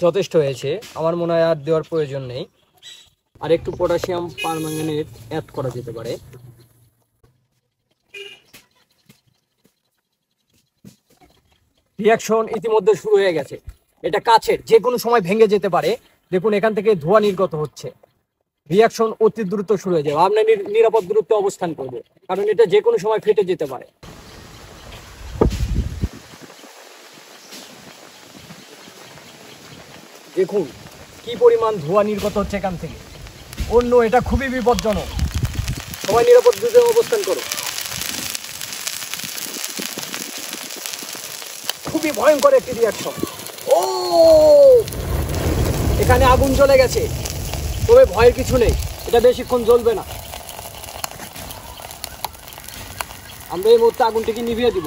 যথেষ্ট হয়েছে, আমার মনে হয় আর দেওয়ার প্রয়োজন নেই। আর একটু পটাশিয়াম পারম্যাঙ্গানেট অ্যাড করা যেতে পারে। রিয়াকশন ইতিমধ্যে শুরু হয়ে গেছে। এটা কাছের, যে কোনো সময় ভেঙে যেতে পারে। দেখুন এখান থেকে ধোঁয়া নির্গত হচ্ছে। রিয়াকশন অতি দ্রুত শুরু হয়ে যাবে। আপনার নিরাপদ দূরত্বে অবস্থান করবে, কারণ এটা যে কোনো সময় ফেটে যেতে পারে। দেখুন কি পরিমাণ ধোঁয়া নির্গত হচ্ছে এখান থেকে। অন্য এটা খুবই বিপজ্জনক। সবাই নিরাপদ দূরত্বে অবস্থান করো। খুবই ভয়ঙ্কর একটি রিয়াকশন। ও, এখানে আগুন জ্বলে গেছে, তবে ভয়ের কিছু নেই, এটা বেশিক্ষণ জ্বলবে না। আমরা এই মুহূর্তে আগুনটিকে নিভিয়ে দিব।